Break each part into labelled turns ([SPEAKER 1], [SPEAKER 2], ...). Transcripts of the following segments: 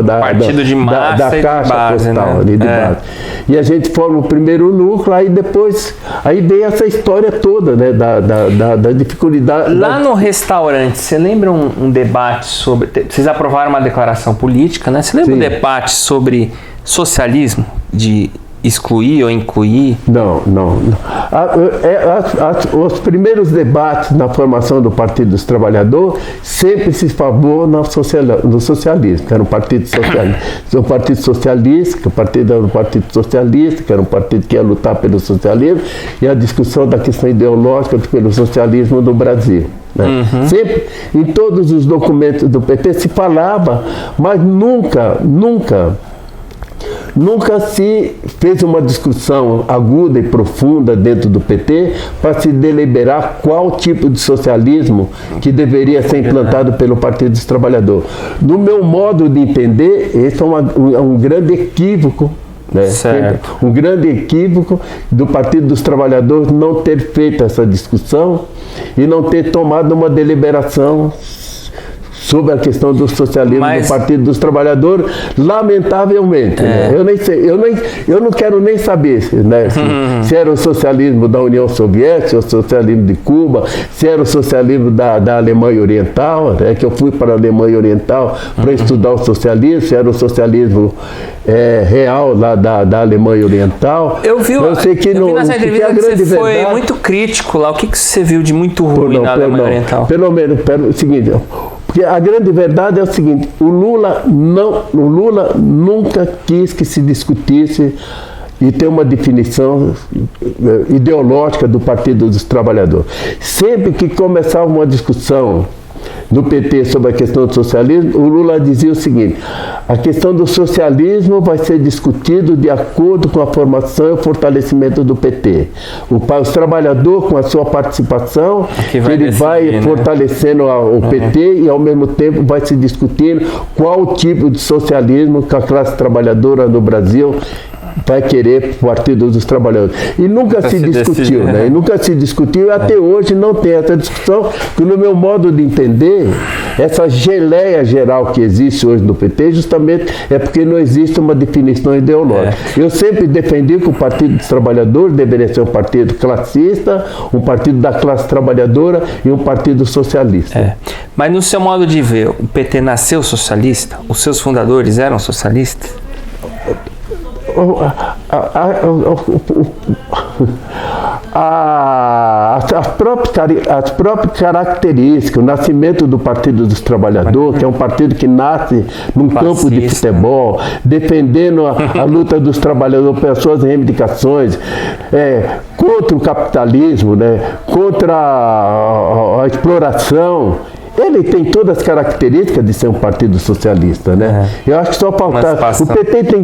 [SPEAKER 1] partido de massa
[SPEAKER 2] da
[SPEAKER 1] e
[SPEAKER 2] caixa
[SPEAKER 1] base,
[SPEAKER 2] postal,
[SPEAKER 1] né?
[SPEAKER 2] ali de base. E a gente forma o primeiro núcleo, aí depois, aí vem essa história toda, né, da dificuldade.
[SPEAKER 1] Lá no restaurante, você lembra um debate sobre... Vocês aprovaram uma declaração política, né? Você lembra um debate sobre socialismo, de excluir ou incluir?
[SPEAKER 2] Não. Os primeiros debates na formação do Partido dos Trabalhadores sempre se favor no socialismo, que era um partido socialista, o Partido Socialista, que era um partido socialista, que era um partido que ia lutar pelo socialismo, e a discussão da questão ideológica pelo socialismo no Brasil. Né? Sempre, em todos os documentos do PT se falava, mas nunca se fez uma discussão aguda e profunda dentro do PT para se deliberar qual tipo de socialismo que deveria ser implantado pelo Partido dos Trabalhadores. No meu modo de entender, esse é um grande equívoco, né? Um grande equívoco do Partido dos Trabalhadores não ter feito essa discussão e não ter tomado uma deliberação sobre a questão do socialismo do Partido dos Trabalhadores, lamentavelmente. Né? Eu nem sei, eu não quero nem saber né, se era o socialismo da União Soviética, o socialismo de Cuba, se era o socialismo da Alemanha Oriental, né, que eu fui para a Alemanha Oriental para estudar o socialismo, se era o socialismo real lá da Alemanha Oriental.
[SPEAKER 1] Eu sei que
[SPEAKER 2] nessa
[SPEAKER 1] entrevista que você foi muito crítico lá. O que você viu de muito ruim na Alemanha Oriental?
[SPEAKER 2] Pelo menos, o seguinte... Porque a grande verdade é o seguinte, o Lula nunca quis que se discutisse e ter uma definição ideológica do Partido dos Trabalhadores. Sempre que começava uma discussão no PT sobre a questão do socialismo, o Lula dizia o seguinte: a questão do socialismo vai ser discutido de acordo com a formação e o fortalecimento do PT. Os trabalhadores, com a sua participação, ele vai fortalecendo o PT e ao mesmo tempo vai se discutindo qual tipo de socialismo que a classe trabalhadora no Brasil vai querer o Partido dos Trabalhadores. E nunca se discutiu, né? E nunca se discutiu, e até hoje não tem essa discussão, que no meu modo de entender, essa geleia geral que existe hoje no PT, justamente é porque não existe uma definição ideológica. Eu sempre defendi que o Partido dos Trabalhadores deveria ser um partido classista, um partido da classe trabalhadora e um partido socialista.
[SPEAKER 1] Mas no seu modo de ver, o PT nasceu socialista? Os seus fundadores eram socialistas?
[SPEAKER 2] As próprias características, o nascimento do Partido dos Trabalhadores, que é um partido que nasce num campo de futebol, defendendo a luta dos trabalhadores pelas suas reivindicações, contra o capitalismo, né, contra a exploração. Ele tem todas as características de ser um partido socialista, né? Eu acho que só faltar... O PT tem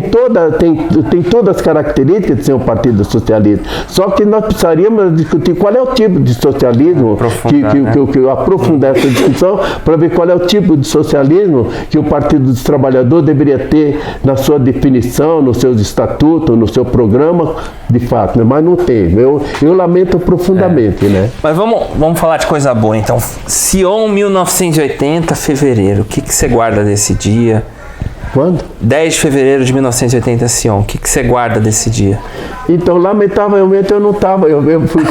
[SPEAKER 2] todas as características de ser um partido socialista. Só que nós precisaríamos discutir qual é o tipo de socialismo, aprofundar essa discussão, para ver qual é o tipo de socialismo que o Partido dos Trabalhadores deveria ter na sua definição, nos seus estatutos, no seu programa, de fato, né? Mas não teve. Eu lamento profundamente, né?
[SPEAKER 1] Mas vamos falar de coisa boa, então. Sion 1980, fevereiro. O que você guarda desse dia?
[SPEAKER 2] Quando?
[SPEAKER 1] 10 de fevereiro de 1980, Sion. O que você guarda desse dia?
[SPEAKER 2] Então, lamentavelmente, eu não estava. Eu fui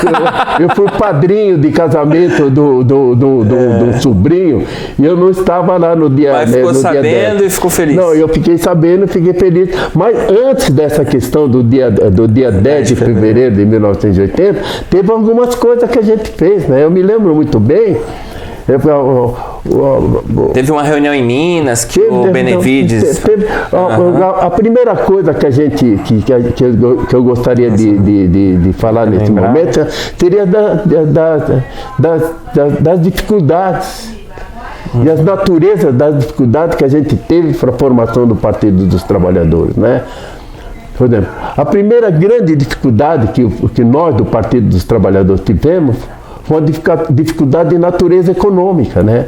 [SPEAKER 2] padrinho de casamento do sobrinho e eu não estava lá no dia 10. Mas
[SPEAKER 1] ficou sabendo e ficou feliz?
[SPEAKER 2] Não, eu fiquei sabendo e fiquei feliz. Mas antes dessa questão do dia 10 de fevereiro de 1980, teve algumas coisas que a gente fez, né? Eu me lembro muito bem.
[SPEAKER 1] Teve uma reunião em Minas que o Benevides...
[SPEAKER 2] A primeira coisa que eu gostaria de falar nesse momento seria das dificuldades e as naturezas das dificuldades que a gente teve para a formação do Partido dos Trabalhadores, né? Por exemplo, a primeira grande dificuldade que nós do Partido dos Trabalhadores tivemos foi uma dificuldade de natureza econômica, né?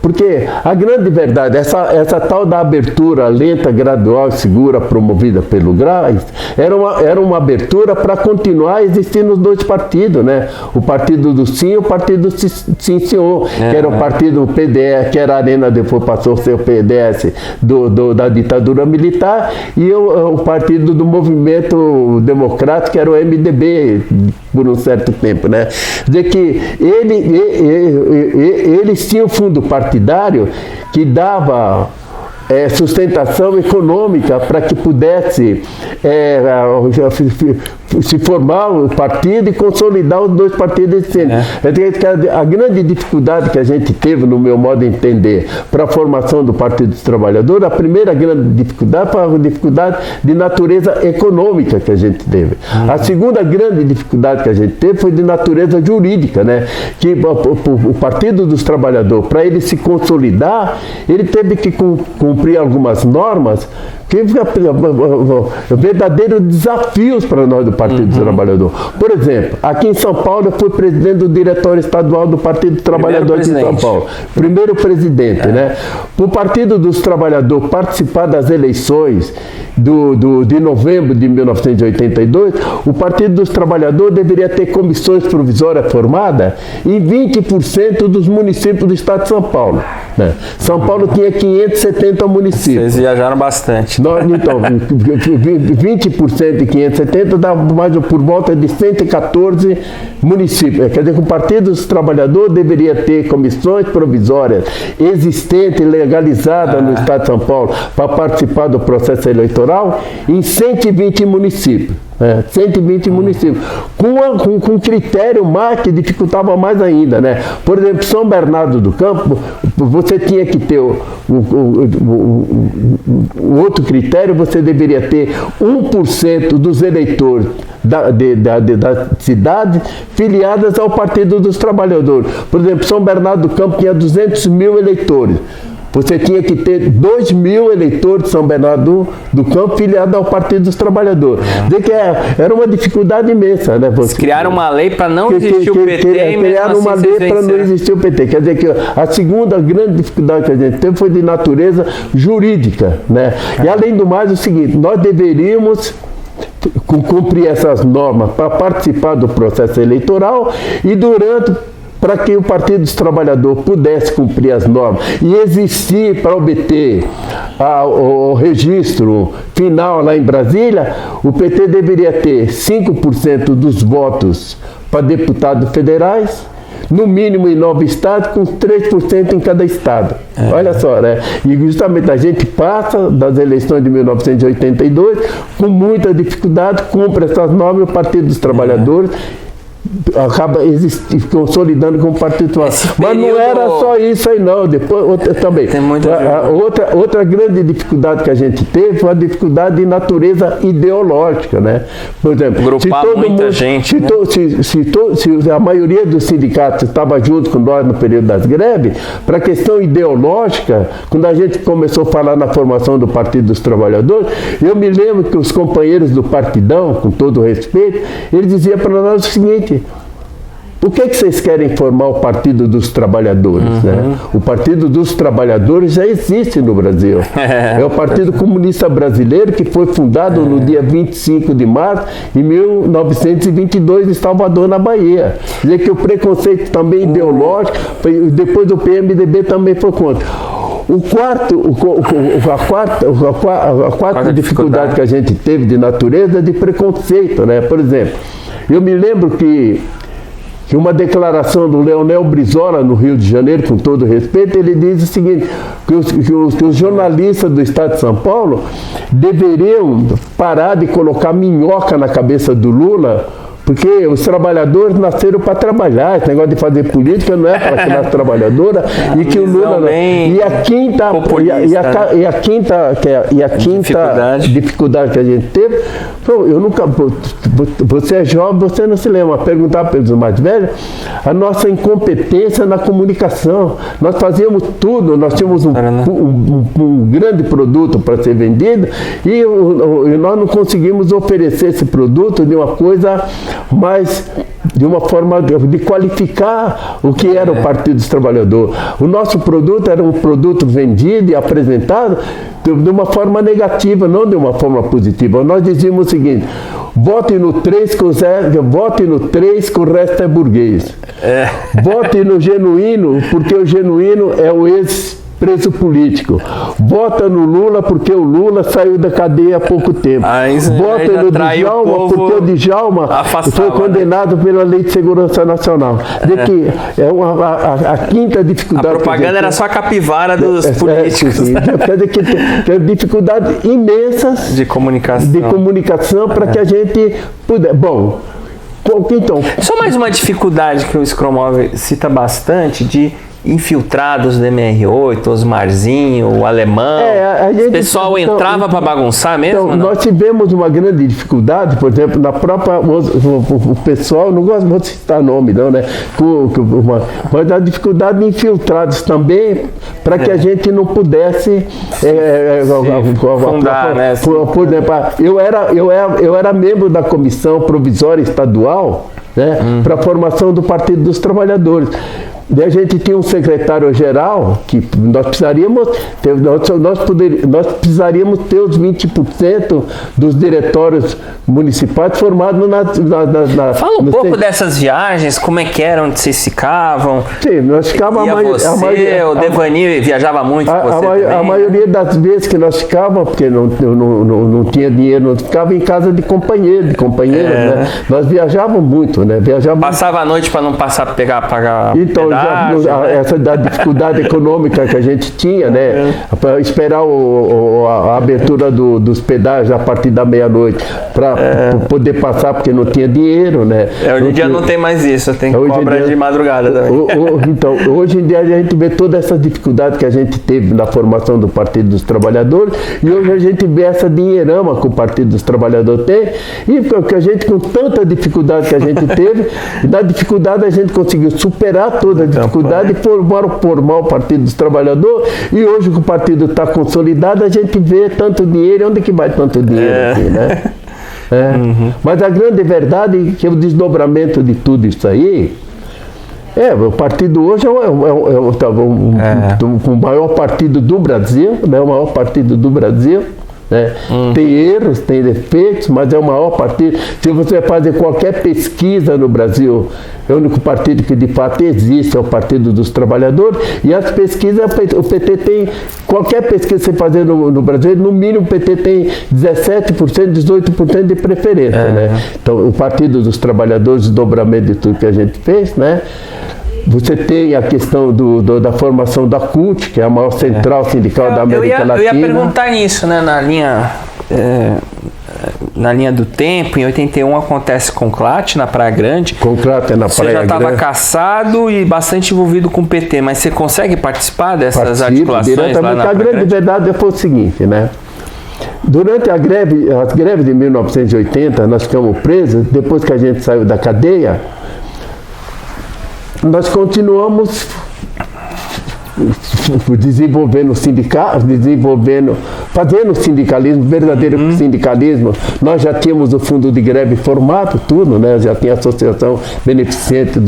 [SPEAKER 2] Porque a grande verdade, essa tal da abertura lenta, gradual e segura promovida pelo Graz, era uma abertura para continuar existindo os dois partidos, né? O partido do sim e o partido do sim senhor, que era o partido PDS, que era a Arena, depois passou a ser o PDS da ditadura militar, e o partido do movimento democrático, que era o MDB, por um certo tempo, né? Quer dizer que eles tinham fundo partidário que dava sustentação econômica para que pudesse se formar o partido e consolidar os dois partidos existentes. A grande dificuldade que a gente teve, no meu modo de entender, para a formação do Partido dos Trabalhadores, a primeira grande dificuldade foi a dificuldade de natureza econômica que a gente teve. A segunda grande dificuldade que a gente teve foi de natureza jurídica, né? Que o Partido dos Trabalhadores, para ele se consolidar, ele teve que cumprir algumas normas que verdadeiros desafios para nós do Partido dos Trabalhadores. Por exemplo, aqui em São Paulo eu fui presidente do Diretório Estadual do Partido dos Trabalhadores de São Paulo. Primeiro presidente, né? O Partido dos Trabalhadores participar das eleições de novembro de 1982, o Partido dos Trabalhadores deveria ter comissões provisórias formadas em 20% dos municípios do estado de São Paulo, né? São Paulo tinha 570 municípios.
[SPEAKER 1] Vocês viajaram bastante.
[SPEAKER 2] Então, 20% de 570 dá mais por volta de 114 municípios. Quer dizer que o Partido dos Trabalhadores deveria ter comissões provisórias existentes, legalizadas no estado de São Paulo, para participar do processo eleitoral em 120 municípios. 120 municípios, com critério mais que dificultava mais ainda, né? Por exemplo, São Bernardo do Campo, você tinha que ter outro critério, você deveria ter 1% dos eleitores da cidade filiadas ao Partido dos Trabalhadores. Por exemplo, São Bernardo do Campo tinha 200 mil eleitores. Você tinha que ter 2 mil eleitores de São Bernardo do Campo filiados ao Partido dos Trabalhadores. Dizer que era uma dificuldade imensa, né?
[SPEAKER 1] Eles criaram uma lei para não existir o PT.
[SPEAKER 2] Criaram uma lei para não existir o PT. Quer dizer que a segunda grande dificuldade que a gente teve foi de natureza jurídica, né? E além do mais, o seguinte, nós deveríamos cumprir essas normas para participar do processo eleitoral e para que o Partido dos Trabalhadores pudesse cumprir as normas e existir para obter o registro final lá em Brasília, o PT deveria ter 5% dos votos para deputados federais, no mínimo em 9 estados, com 3% em cada estado. Olha só, né? E justamente a gente passa das eleições de 1982 com muita dificuldade, cumpre essas normas, o Partido dos Trabalhadores acaba consolidando como partido. Mas não era só isso aí não, depois outra grande dificuldade que a gente teve foi a dificuldade de natureza ideológica, né? Por exemplo, se a maioria dos sindicatos estava junto com nós no período das greves, para a questão ideológica, quando a gente começou a falar na formação do Partido dos Trabalhadores, eu me lembro que os companheiros do Partidão, com todo o respeito, eles diziam para nós o seguinte: por que vocês querem formar o Partido dos Trabalhadores? Né? O Partido dos Trabalhadores já existe no Brasil. É o Partido Comunista Brasileiro, que foi fundado no dia 25 de março de 1922 em Salvador, na Bahia. Quer dizer que o preconceito também ideológico, depois do PMDB também foi contra. A quarta dificuldade que a gente teve de natureza é de preconceito, né? Por exemplo, eu me lembro que uma declaração do Leonel Brizola no Rio de Janeiro, com todo respeito, ele diz o seguinte, que os jornalistas do estado de São Paulo deveriam parar de colocar minhoca na cabeça do Lula, porque os trabalhadores nasceram para trabalhar. Esse negócio de fazer política não é para a classe trabalhadora. E que o Lula. E a quinta dificuldade que a gente teve, eu nunca. Você é jovem, você não se lembra. Perguntar para os mais velhos, a nossa incompetência na comunicação. Nós fazíamos tudo, nós tínhamos um grande produto para ser vendido e nós não conseguimos oferecer esse produto de uma coisa mas de uma forma de qualificar o que era o Partido dos Trabalhadores. O nosso produto era um produto vendido e apresentado de uma forma negativa, não de uma forma positiva. Nós dizíamos o seguinte: vote no 3 com o resto é burguês. Vote no genuíno, porque o genuíno é o ex-preso político. Vota no Lula, porque o Lula saiu da cadeia há pouco tempo. Vota no Djalma, porque o Djalma foi condenado pela Lei de Segurança Nacional. De que é a quinta dificuldade.
[SPEAKER 1] A propaganda era só a capivara dos políticos.
[SPEAKER 2] Sim. Quer dizer que tem dificuldades imensas
[SPEAKER 1] de comunicação
[SPEAKER 2] para que a gente puder. Bom, então.
[SPEAKER 1] Só mais uma dificuldade que o Scromov cita bastante de infiltrados do MR8, Osmarzinho, o Alemão. O pessoal entrava para bagunçar mesmo?
[SPEAKER 2] Então, nós tivemos uma grande dificuldade, por exemplo, na própria. O pessoal, não gosto de citar nome, não, né? Mas a dificuldade de infiltrados também, para que a gente não pudesse.
[SPEAKER 1] Fundar, né?
[SPEAKER 2] Por exemplo, eu era membro da Comissão Provisória Estadual, né, para a formação do Partido dos Trabalhadores. E a gente tinha um secretário-geral que nós precisaríamos ter os 20% dos diretórios municipais formados na
[SPEAKER 1] Fala um pouco dessas viagens, como é que era, onde vocês ficavam.
[SPEAKER 2] Sim, nós ficávamos
[SPEAKER 1] o Devani viajava muito com você também.
[SPEAKER 2] A maioria das vezes que nós ficávamos, porque não tinha dinheiro, nós ficávamos em casa de companheiros, né? Nós viajávamos muito, né?
[SPEAKER 1] Passava a noite para não pagar
[SPEAKER 2] então, essa da dificuldade econômica que a gente tinha, né? Para esperar a abertura dos pedágios a partir da meia-noite para poder passar, porque não tinha dinheiro, né?
[SPEAKER 1] Hoje em dia não tem mais isso, tem cobra de madrugada também.
[SPEAKER 2] Então, hoje em dia a gente vê toda essa dificuldade que a gente teve na formação do Partido dos Trabalhadores, e hoje a gente vê essa dinheirama que o Partido dos Trabalhadores tem, e que a gente, com tanta dificuldade que a gente teve, e da dificuldade a gente conseguiu superar toda a dificuldade e formar o Partido dos Trabalhadores, e hoje que o partido está consolidado, a gente vê tanto dinheiro. Onde que vai tanto dinheiro aqui, né? Mas a grande verdade é que o desdobramento de tudo isso aí, o partido hoje é o maior partido do Brasil, né? O maior partido do Brasil. Né? Tem erros, tem defeitos, mas é o maior partido. Se você fazer qualquer pesquisa no Brasil, é o único partido que de fato existe, é o Partido dos Trabalhadores. E as pesquisas, o PT tem, qualquer pesquisa que você fazer no Brasil, no mínimo o PT tem 17%, 18% de preferência. Né? Então, o Partido dos Trabalhadores, o dobramento de tudo que a gente fez, né? Você tem a questão da formação da CUT, que é a maior central sindical da América Latina.
[SPEAKER 1] Eu ia perguntar nisso, né? Na linha do tempo, em 81 acontece Conclate na Praia Grande.
[SPEAKER 2] Conclate na Praia Grande.
[SPEAKER 1] Você já estava caçado e bastante envolvido com o PT, mas você consegue participar dessas articulações
[SPEAKER 2] diretamente.
[SPEAKER 1] Lá na
[SPEAKER 2] A grande verdade foi o seguinte, né? Durante as greves de 1980, nós ficamos presos. Depois que a gente saiu da cadeia, nós continuamos desenvolvendo sindicatos, fazendo sindicalismo, verdadeiro sindicalismo. Nós já tínhamos o fundo de greve formado, tudo, né? Já tinha a Associação Beneficente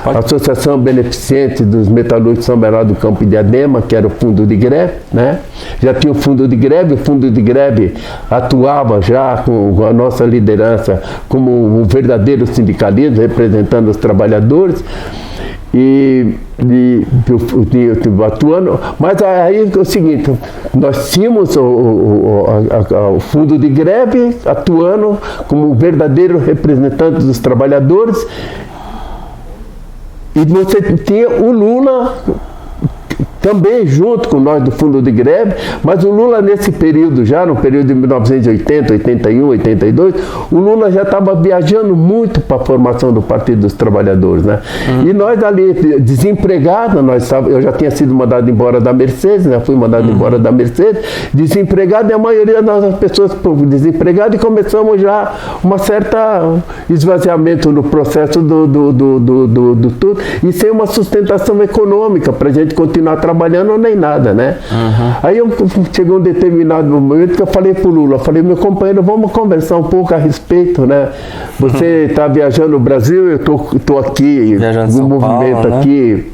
[SPEAKER 2] Associação Beneficente dos Metalúrgicos de São Bernardo do Campo e Diadema, que era o fundo de greve, né? Já tinha o fundo de greve atuava já com a nossa liderança como um verdadeiro sindicalismo, representando os trabalhadores. E atuando, mas aí é o seguinte, nós tínhamos o fundo de greve atuando como verdadeiro representante dos trabalhadores, e você tinha o Lula também junto com nós do fundo de greve, mas o Lula nesse período já, no período de 1980, 81, 82, o Lula já estava viajando muito para a formação do Partido dos Trabalhadores, né? E nós ali, desempregados, eu já tinha sido mandado embora da Mercedes, né? Fui mandado embora da Mercedes, desempregado, e a maioria das pessoas desempregadas, e começamos já uma certa esvaziamento no processo do tudo, e sem uma sustentação econômica para a gente continuar trabalhando. trabalhando nem nada, né? Aí chegou um determinado momento que eu falei pro Lula, falei, meu companheiro, vamos conversar um pouco a respeito, né? Você está viajando no Brasil, eu tô aqui, no movimento Paulo, aqui,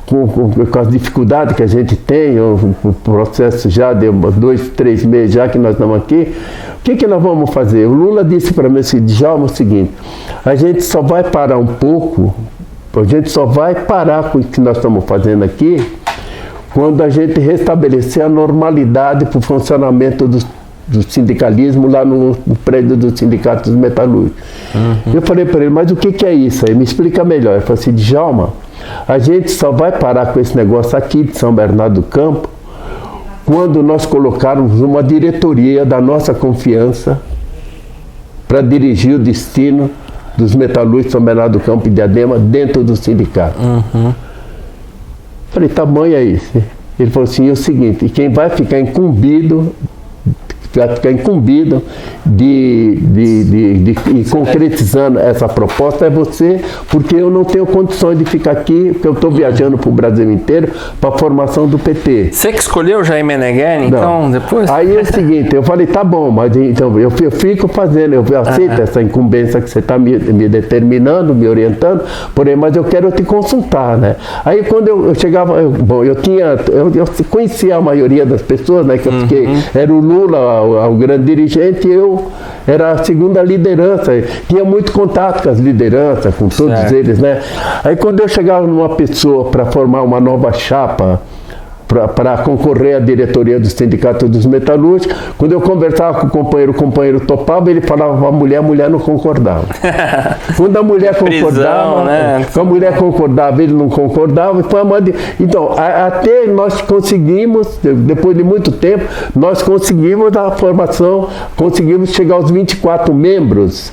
[SPEAKER 2] com as dificuldades que a gente tem, o processo já deu 2, 3 meses já que nós estamos aqui. O que nós vamos fazer? O Lula disse para mim assim, Djalma, o seguinte, a gente só vai parar um pouco, a gente só vai parar com o que nós estamos fazendo aqui quando a gente restabelecer a normalidade para o funcionamento do sindicalismo lá no prédio do Sindicato dos Metalúrgicos. Eu falei para ele, mas o que é isso aí? Me explica melhor. Ele falou assim, Djalma, a gente só vai parar com esse negócio aqui de São Bernardo do Campo quando nós colocarmos uma diretoria da nossa confiança para dirigir o destino dos metalúrgicos de São Bernardo do Campo e Diadema dentro do sindicato. Falei, tamanho é esse? Ele falou assim, é o seguinte, quem vai ficar incumbido de ir concretizando essa proposta é você, porque eu não tenho condições de ficar aqui, porque eu estou viajando para o Brasil inteiro para a formação do PT.
[SPEAKER 1] Você que escolheu Jair Meneghel, então, depois?
[SPEAKER 2] Aí é o seguinte, eu falei, tá bom, mas então eu fico fazendo, eu aceito essa incumbência que você está me determinando, me orientando, porém, mas eu quero te consultar, né? Aí quando eu chegava, eu conhecia a maioria das pessoas, né, que eu fiquei, era o Lula, o grande dirigente, eu era a segunda liderança, tinha muito contato com as lideranças, com todos eles, né? Aí quando eu chegava numa pessoa para formar uma nova chapa, para concorrer à diretoria do Sindicato dos Metalúrgicos, quando eu conversava com o companheiro topava, ele falava para a mulher não concordava. Quando a mulher concordava, a mulher concordava, ele não concordava. Então, até nós conseguimos, depois de muito tempo, nós conseguimos a formação, conseguimos chegar aos 24 membros.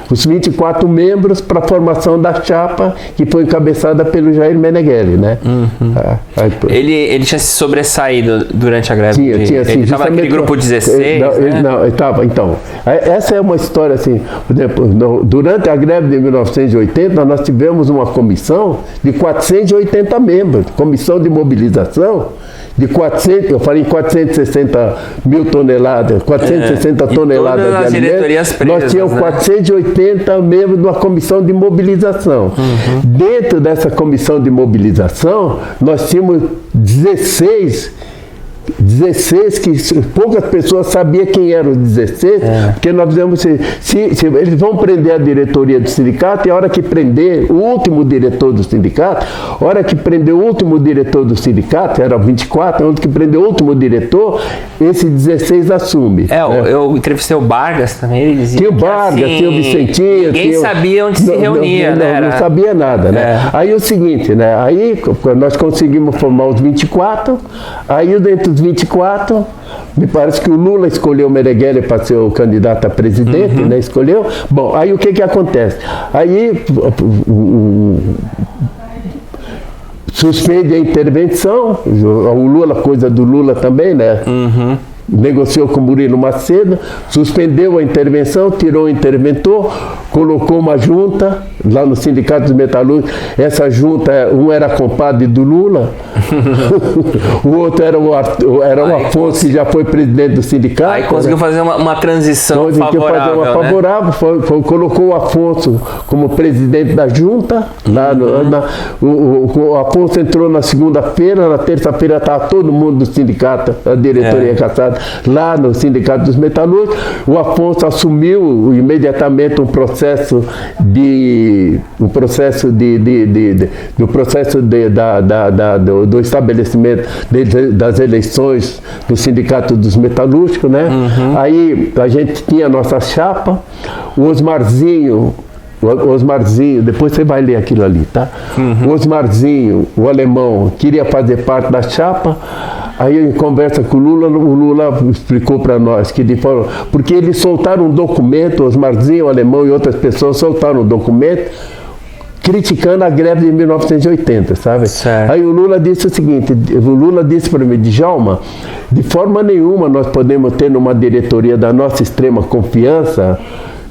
[SPEAKER 2] Os 24 membros para a formação da chapa que foi encabeçada pelo Jair Meneghel, né?
[SPEAKER 1] Ele tinha se sobressaído durante a greve?
[SPEAKER 2] Tinha sim.
[SPEAKER 1] Ele estava naquele grupo 16?
[SPEAKER 2] Ele estava. Então, essa é uma história assim, por exemplo, durante a greve de 1980, nós tivemos uma comissão de 480 membros, comissão de mobilização, de 460 mil toneladas, 460 toneladas de alimentos, nós tínhamos 480 membros de uma comissão de mobilização. Dentro dessa comissão de mobilização, nós tínhamos 16 que poucas pessoas sabiam quem eram os 16, porque nós dizemos se eles vão prender a diretoria do sindicato, e a hora que prender o último diretor do sindicato, era 24, a hora que prender o último diretor, esse 16 assume.
[SPEAKER 1] Eu entrevistei o Vargas também, ele dizia
[SPEAKER 2] tinha o Vargas,
[SPEAKER 1] assim,
[SPEAKER 2] tinha o Vicentinho.
[SPEAKER 1] Ninguém sabia onde se reunia, né?
[SPEAKER 2] Não sabia nada, né? Aí o seguinte, né? Aí nós conseguimos formar os 24, aí dentro dos 24, me parece que o Lula escolheu o Meneghel para ser o candidato a presidente, né? Escolheu. Bom, aí o que acontece? Aí suspende a intervenção, o Lula, coisa do Lula também, né? Negociou com o Murilo Macedo, suspendeu a intervenção, tirou o interventor, colocou uma junta lá no Sindicato dos Metalúrgicos. Essa junta, um era compadre do Lula, o outro era o Afonso, que já foi presidente do sindicato. Aí
[SPEAKER 1] conseguiu fazer uma transição favorável.
[SPEAKER 2] Colocou o Afonso como presidente da junta. O Afonso entrou na segunda-feira, na terça-feira estava todo mundo do sindicato, a diretoria caçada, lá no Sindicato dos Metalúrgicos. O Afonso assumiu imediatamente do processo do estabelecimento das eleições do Sindicato dos Metalúrgicos, né? Aí a gente tinha a nossa chapa, o Osmarzinho, depois você vai ler aquilo ali, tá? O Osmarzinho, o alemão, queria fazer parte da chapa. Aí em conversa com o Lula explicou para nós que porque eles soltaram um documento, o Osmarzinho, o alemão e outras pessoas soltaram um documento criticando a greve de 1980, sabe?
[SPEAKER 1] Certo.
[SPEAKER 2] Aí o Lula disse o seguinte, para mim, Djalma, de forma nenhuma nós podemos ter numa diretoria da nossa extrema confiança,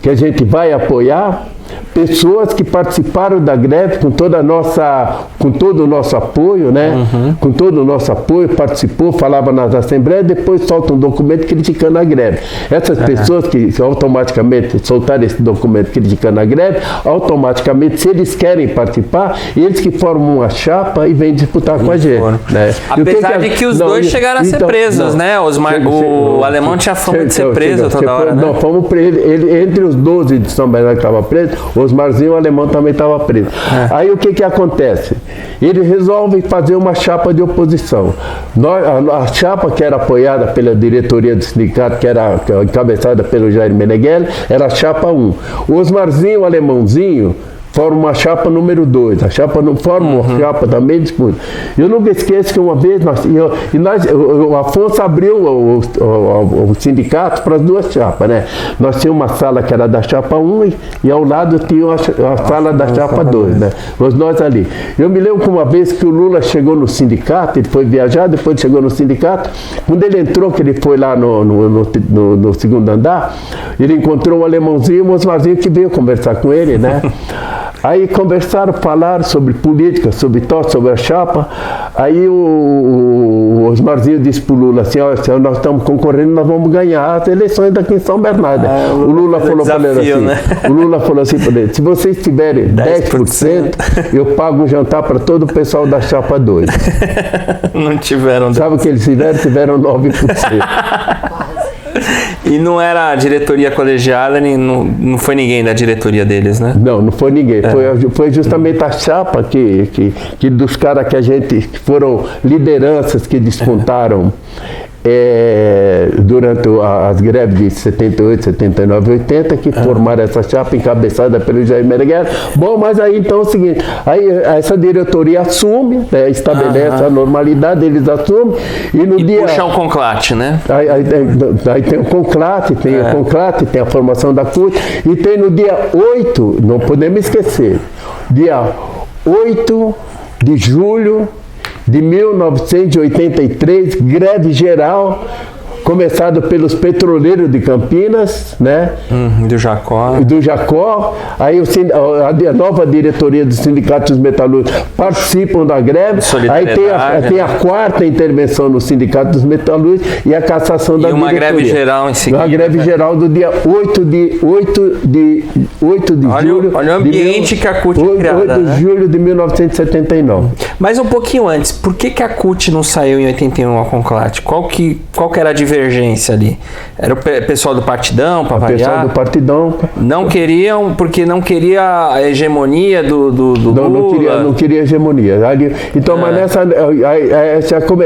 [SPEAKER 2] que a gente vai apoiar, pessoas que participaram da greve com todo o nosso apoio, né? Com todo o nosso apoio, participou, falava nas assembleias, depois solta um documento criticando a greve. Essas pessoas que automaticamente soltaram esse documento criticando a greve, automaticamente, se eles querem participar, eles que formam uma chapa e vêm disputar com a gente. Né?
[SPEAKER 1] Apesar de que os dois chegaram a ser presos, né? O alemão tinha fama de ser preso toda hora, né?
[SPEAKER 2] Não, fomos presos. Entre os 12 de São Bernardo que estavam presos, o Osmarzinho, o alemão, também estava preso. Aí o que acontece? Eles resolvem fazer uma chapa de oposição. A chapa que era apoiada pela diretoria do sindicato, que era encabeçada pelo Jair Meneghelli, era a chapa 1. O Osmarzinho, o alemãozinho, forma uma chapa número 2. A chapa não forma uma chapa também disputa. Eu nunca esqueço que uma vez o Afonso abriu o sindicato para as duas chapas, né? Nós tínhamos uma sala que era da chapa 1 e ao lado tinha a sala da chapa 2, né? Nós ali. Eu me lembro que uma vez que o Lula chegou no sindicato, ele foi viajar, depois chegou no sindicato, quando ele entrou, que ele foi lá no segundo andar, ele encontrou o alemãozinho e o Osmarzinho que veio conversar com ele, né? Aí conversaram, falaram sobre política, sobre a chapa. Aí o Osmarzinho disse para o Lula assim, olha, nós estamos concorrendo, nós vamos ganhar as eleições daqui em São Bernardo. O Lula falou para ele assim, né? O Lula falou assim para ele, se vocês tiverem 10%, eu pago um jantar para todo o pessoal da chapa 2.
[SPEAKER 1] Não tiveram.
[SPEAKER 2] Sabe o que eles tiveram? Tiveram 9%.
[SPEAKER 1] E não era a diretoria colegiada, não foi ninguém da diretoria deles, né?
[SPEAKER 2] Não foi ninguém. Foi justamente a chapa que dos caras que foram lideranças que despontaram durante as greves de 78, 79 e 80, que formaram essa chapa encabeçada pelo Jair Meneghelli. Bom, mas aí então é o seguinte, aí essa diretoria assume, né, estabelece a normalidade, eles assumem e no dia...
[SPEAKER 1] puxa um conclate, né?
[SPEAKER 2] Aí tem o conclate, tem a formação da CUT, e tem no dia 8, não podemos esquecer, dia 8 de julho de 1983, greve geral, começado pelos petroleiros de Campinas, né?
[SPEAKER 1] Do Jacó.
[SPEAKER 2] Aí a nova diretoria dos sindicatos metalúrgicos participam da greve. Aí tem a quarta intervenção no sindicato dos metalúrgicos e a cassação da diretoria.
[SPEAKER 1] E uma greve geral em seguida.
[SPEAKER 2] Uma greve geral do dia 8 de julho.
[SPEAKER 1] Olha o ambiente que a CUT é criada,
[SPEAKER 2] 8 de julho de 1979.
[SPEAKER 1] Mas um pouquinho antes, por que a CUT não saiu em 81 ao conclate? Qual que era a divergência ali? Era o pessoal do Partidão, para variar? O pessoal
[SPEAKER 2] do Partidão.
[SPEAKER 1] Não queriam, porque não queria a hegemonia do Lula?
[SPEAKER 2] Não queria hegemonia. Então, mas nessa...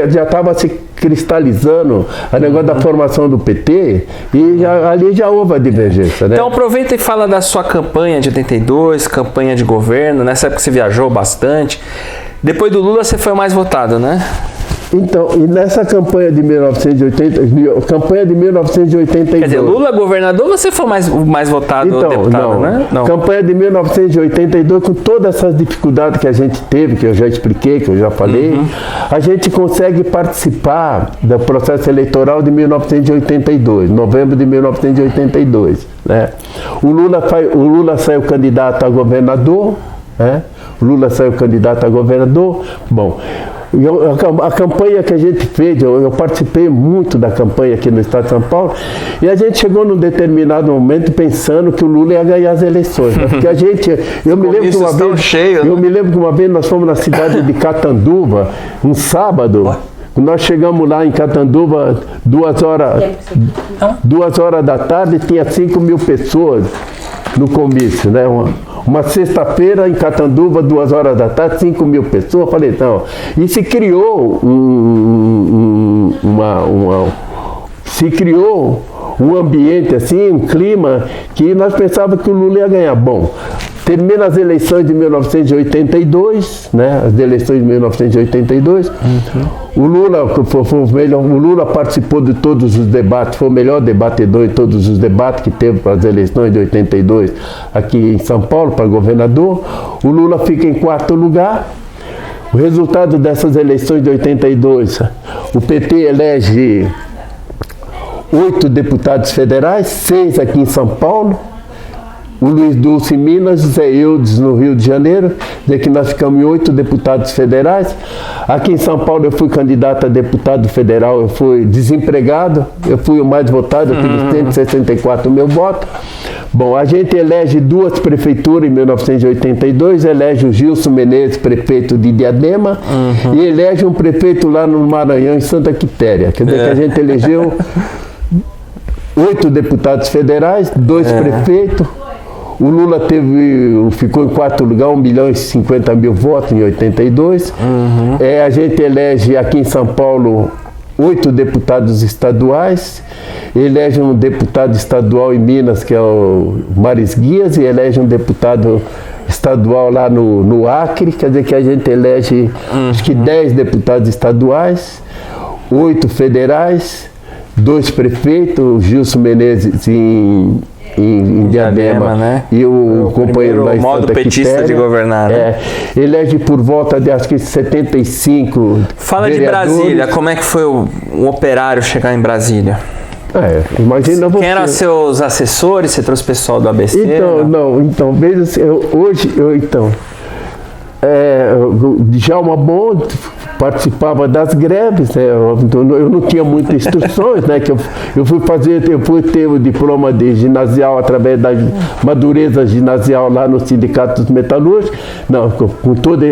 [SPEAKER 2] já estava se cristalizando o negócio da formação do PT e ali já houve a divergência, né?
[SPEAKER 1] Então aproveita e fala da sua campanha de 82, campanha de governo. Nessa época você viajou bastante. Depois do Lula você foi o mais votado, né?
[SPEAKER 2] Então, e nessa campanha de 1982...
[SPEAKER 1] Quer dizer, Lula governador, você foi mais votado deputado, né? Não.
[SPEAKER 2] Campanha de 1982, com todas essas dificuldades que a gente teve, que eu já expliquei, que eu já falei, a gente consegue participar do processo eleitoral de 1982, novembro de 1982, né? O Lula saiu candidato a governador, né? Bom... A campanha que a gente fez, eu participei muito da campanha aqui no estado de São Paulo, e a gente chegou num determinado momento pensando que o Lula ia ganhar as eleições, né? Porque eu me lembro que uma vez nós fomos na cidade de Catanduva, um sábado. Nós chegamos lá em Catanduva 2 horas da tarde, tinha 5.000 pessoas no comício, né? Uma sexta-feira em Catanduva, 2 horas da tarde, 5.000 pessoas. Falei, então, e se criou um ambiente assim, um clima que nós pensávamos que o Lula ia ganhar. Bom, termina as eleições de 1982, né? As eleições de 1982. O Lula participou de todos os debates, foi o melhor debatedor em todos os debates que teve para as eleições de 82 aqui em São Paulo, para governador. O Lula fica em 4º lugar. O resultado dessas eleições de 82, o PT elege 8 deputados federais, 6 aqui em São Paulo, o Luiz Dulce em Minas, José Eudes no Rio de Janeiro, dizer que nós ficamos em 8 deputados federais. Aqui em São Paulo eu fui candidato a deputado federal, eu fui desempregado, eu fui o mais votado, eu tive 164 mil votos. Bom, a gente elege 2 prefeituras em 1982, elege o Gilson Menezes, prefeito de Diadema, e elege um prefeito lá no Maranhão, em Santa Quitéria. Quer dizer que a gente elegeu 8 deputados federais, 2 prefeitos. O Lula ficou em 4º lugar, 1.050.000 votos em 82. A gente elege aqui em São Paulo 8 deputados estaduais, elege um deputado estadual em Minas, que é o Maris Guias, e elege um deputado estadual lá no Acre. Quer dizer que a gente elege acho que 10 deputados estaduais, 8 federais, 2 prefeitos, o Gilson Menezes em Diadema, né? E o companheiro lá em
[SPEAKER 1] modo
[SPEAKER 2] Santa
[SPEAKER 1] petista
[SPEAKER 2] Quitéria,
[SPEAKER 1] de governar, né?
[SPEAKER 2] Elege por volta de acho que 75
[SPEAKER 1] Fala
[SPEAKER 2] vereadores.
[SPEAKER 1] De Brasília, como é que foi um operário chegar em Brasília?
[SPEAKER 2] Imagina você.
[SPEAKER 1] Quem eram seus assessores? Você trouxe o pessoal do ABC?
[SPEAKER 2] Então, veja assim, Djalma Bond participava das greves, né? Eu não tinha muitas instruções, né? Que eu fui ter o diploma de ginasial através da madureza ginasial lá no Sindicato dos Metalúrgicos. Não, com todo,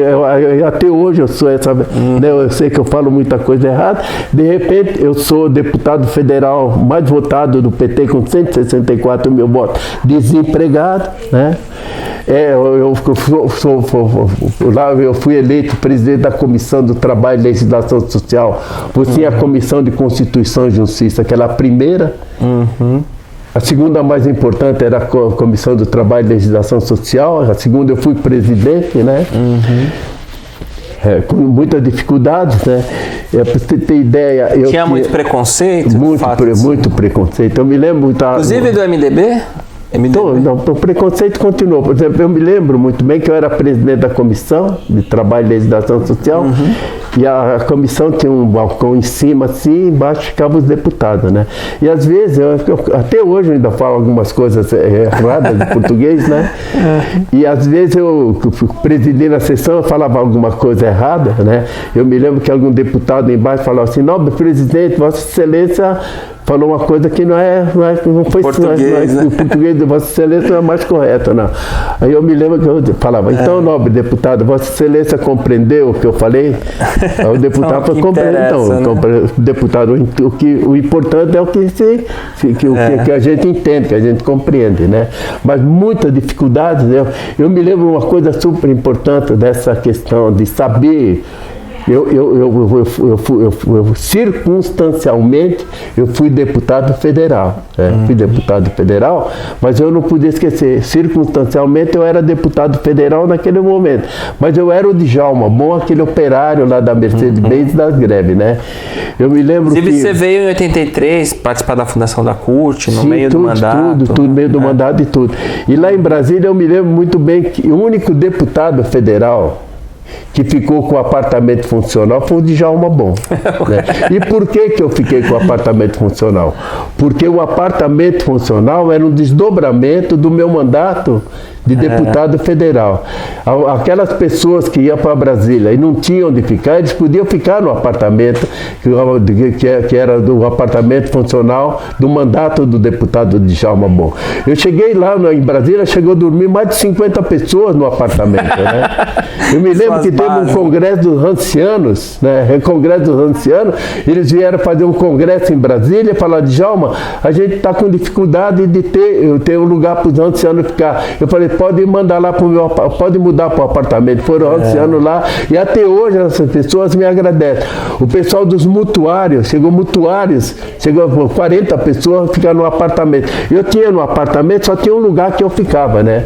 [SPEAKER 2] até hoje eu sou essa, né? Eu sei que eu falo muita coisa errada. De repente eu sou deputado federal mais votado do PT com 164 mil votos, desempregado, né? Eu fui eleito presidente da Comissão do Trabalho e Legislação Social. Você a Comissão de Constituição e Justiça, que era a primeira. A segunda mais importante era a Comissão do Trabalho e Legislação Social. A segunda eu fui presidente, né? Com muitas dificuldades, né? Para você ter ideia...
[SPEAKER 1] Tinha muito preconceito?
[SPEAKER 2] Muito preconceito. Eu me lembro muito...
[SPEAKER 1] Inclusive do MDB?
[SPEAKER 2] Então, o preconceito continuou. Por exemplo, eu me lembro muito bem que eu era presidente da Comissão de Trabalho e Legislação Social, e a comissão tinha um balcão em cima, assim, embaixo ficavam os deputados, né? E às vezes, até hoje eu ainda falo algumas coisas erradas de português, né? E às vezes eu presidindo a sessão, eu falava alguma coisa errada, né? Eu me lembro que algum deputado embaixo falava assim: nobre presidente, Vossa Excelência falou uma coisa que não foi português, né? O português de Vossa Excelência não é mais correto, não. Aí eu me lembro que eu falava: então, nobre deputado, Vossa Excelência compreendeu o que eu falei? Aí o deputado falou: compreendeu. Né? Deputado, o importante é o que a gente entende, que a gente compreende, né? Mas muitas dificuldades, né? Eu me lembro uma coisa super importante dessa questão de saber. Circunstancialmente, eu fui deputado federal. Fui deputado federal, mas eu não podia esquecer, circunstancialmente eu era deputado federal naquele momento. Mas eu era o Djalma Bom, aquele operário lá da Mercedes-Benz das greves, né? Eu me lembro que...
[SPEAKER 1] Você veio em 83 participar da fundação da CUT, no meio do mandato.
[SPEAKER 2] Tudo, no meio do mandato e tudo. E lá em Brasília eu me lembro muito bem que o único deputado federal que ficou com o apartamento funcional foi o Djalma Bom. Né? E por que eu fiquei com o apartamento funcional? Porque o apartamento funcional era um desdobramento do meu mandato de deputado federal. Aquelas pessoas que iam para Brasília e não tinham onde ficar, eles podiam ficar no apartamento, que era do apartamento funcional do mandato do deputado Djalma Bom. Eu cheguei lá em Brasília, chegou a dormir mais de 50 pessoas no apartamento. Né? Eu me lembro que teve um congresso dos ancianos, né? Congresso dos ancianos, eles vieram fazer um congresso em Brasília e falaram: Djalma, a gente está com dificuldade de ter um lugar para os ancianos ficar. Eu falei: pode mandar lá pode mudar para o apartamento. Foram ancianos lá e até hoje essas pessoas me agradecem. O pessoal dos mutuários, chegou 40 pessoas ficaram no apartamento. Eu tinha no apartamento, só tinha um lugar que eu ficava, né?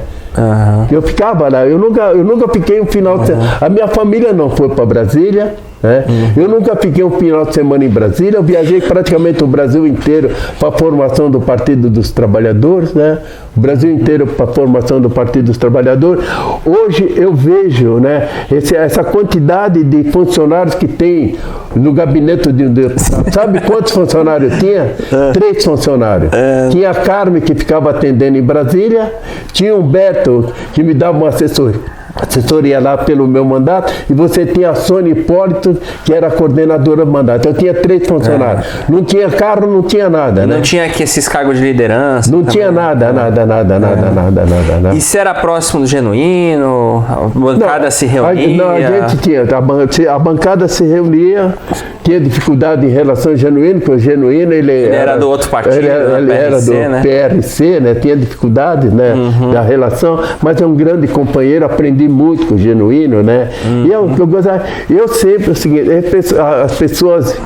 [SPEAKER 2] Eu ficava lá, eu nunca fiquei um final de semana. A minha família não foi para Brasília, Né? Eu nunca fiquei um final de semana em Brasília, eu viajei praticamente o Brasil inteiro para a formação do Partido dos Trabalhadores, né? O Brasil inteiro para a formação do Partido dos Trabalhadores. Hoje eu vejo, né, essa quantidade de funcionários que tem no gabinete de deputado. Sabe quantos funcionários tinha? 3 funcionários. Tinha a Carmen, que ficava atendendo em Brasília, tinha o Beto, que me dava uma assessoria lá pelo meu mandato, e você tinha a Sônia Hipólito, que era a coordenadora do mandato. Eu tinha 3 funcionários. Não tinha carro, não tinha nada, né?
[SPEAKER 1] Não tinha aqui esses cargos de liderança?
[SPEAKER 2] Não tinha nada.
[SPEAKER 1] E se era próximo do Genuíno? A bancada se reunia?
[SPEAKER 2] Não, a gente tinha. A bancada se reunia, tinha dificuldade em relação ao Genuíno, porque o Genuíno ele
[SPEAKER 1] era do outro partido,
[SPEAKER 2] ele era do PRC, né? Tinha dificuldade, né, da relação, mas é um grande companheiro, aprendi muito com o Genuíno, né? E eu sempre, o seguinte, as pessoas,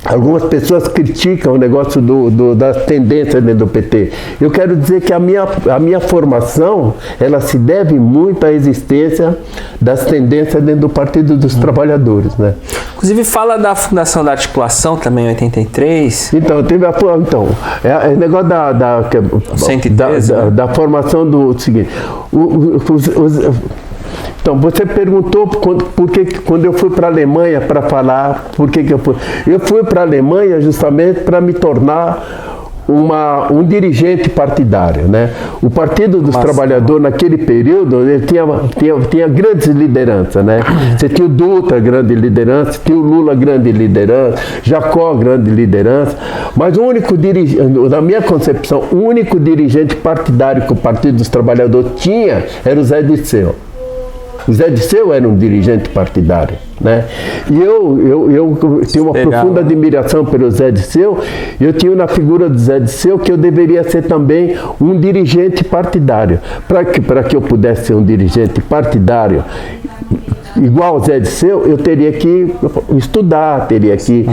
[SPEAKER 2] algumas pessoas criticam o negócio das tendências dentro do PT. Eu quero dizer que a minha formação, ela se deve muito à existência das tendências dentro do Partido dos Trabalhadores, né?
[SPEAKER 1] Inclusive fala da fundação da articulação também em 83.
[SPEAKER 2] Então, teve o negócio da formação do seguinte. Então, você perguntou por que quando eu fui para a Alemanha para falar, por que eu fui. Eu fui para a Alemanha justamente para me tornar um dirigente partidário, né? O Partido dos Trabalhadores, naquele período, ele tinha grandes lideranças, né? Você tinha o Dutra, grande liderança, tinha o Lula, grande liderança, Jacó, grande liderança, mas o único dirigente, na minha concepção, o único dirigente partidário que o Partido dos Trabalhadores tinha era o Zé Dirceu. O Zé Dirceu era um dirigente partidário, né? E eu tenho uma profunda admiração pelo Zé Dirceu. Eu tinha na figura do Zé Dirceu que eu deveria ser também um dirigente partidário. Para que eu pudesse ser um dirigente partidário igual ao Zé Dirceu, eu teria que estudar, teria que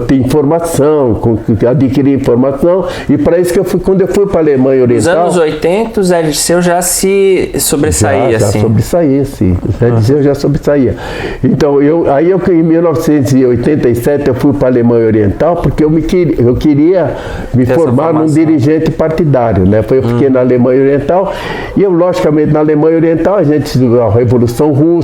[SPEAKER 2] ter informação, adquirir informação, e para isso que quando eu fui para a Alemanha Oriental...
[SPEAKER 1] Nos anos 80, o Zé Dirceu já se sobressaía,
[SPEAKER 2] já sobressaía, sim. O Zé Dirceu já sobressaía. Então, em 1987, eu fui para a Alemanha Oriental, porque eu queria me formar num dirigente partidário, né? Eu fiquei na Alemanha Oriental, e logicamente, na Alemanha Oriental, a Revolução Russa,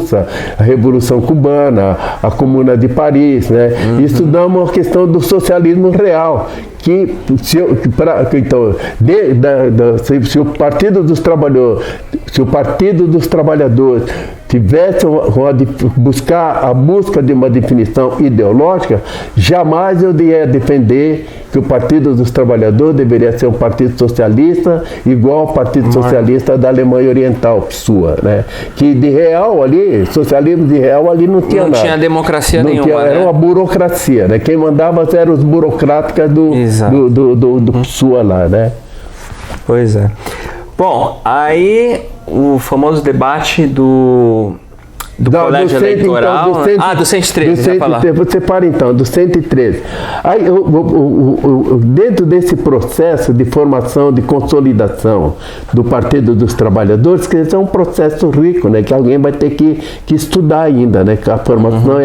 [SPEAKER 2] a Revolução Cubana, a Comuna de Paris, né? Estudamos a questão do socialismo real, que se o Partido dos Trabalhadores tivesse a busca de uma definição ideológica, jamais eu ia defender que o Partido dos Trabalhadores deveria ser um partido socialista igual ao Partido Socialista da Alemanha Oriental, PSUA, né? Que de real ali, socialismo de real ali não tinha nada.
[SPEAKER 1] Não tinha democracia nenhuma,
[SPEAKER 2] era uma burocracia, né? Quem mandava eram os burocráticos do PSUA lá, né?
[SPEAKER 1] Pois é. Bom, aí o famoso debate do colégio eleitoral.
[SPEAKER 2] Então,
[SPEAKER 1] do 113,
[SPEAKER 2] você para então, do 113. Aí, dentro desse processo de formação, de consolidação do Partido dos Trabalhadores, que é um processo rico, né, que alguém vai ter que estudar ainda, né, a formação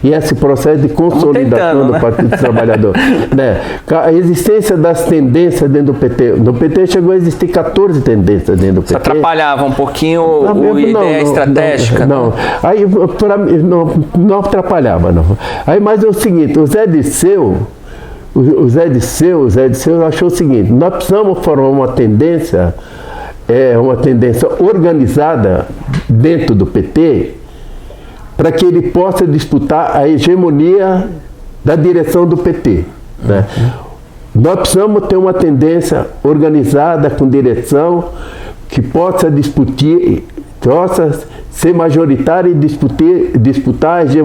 [SPEAKER 2] e esse processo de consolidação do Partido dos Trabalhadores. Né, a existência das tendências dentro do PT. No PT chegou a existir 14 tendências dentro do PT. Isso
[SPEAKER 1] atrapalhava um pouquinho a ideia estratégica?
[SPEAKER 2] Não. Aí, não atrapalhava, não. Aí, mas é o seguinte, o Zé Dirceu achou o seguinte: nós precisamos formar uma tendência organizada dentro do PT, para que ele possa disputar a hegemonia da direção do PT, né? Nós precisamos ter uma tendência organizada com direção que possa ser majoritária e disputar a hegemonia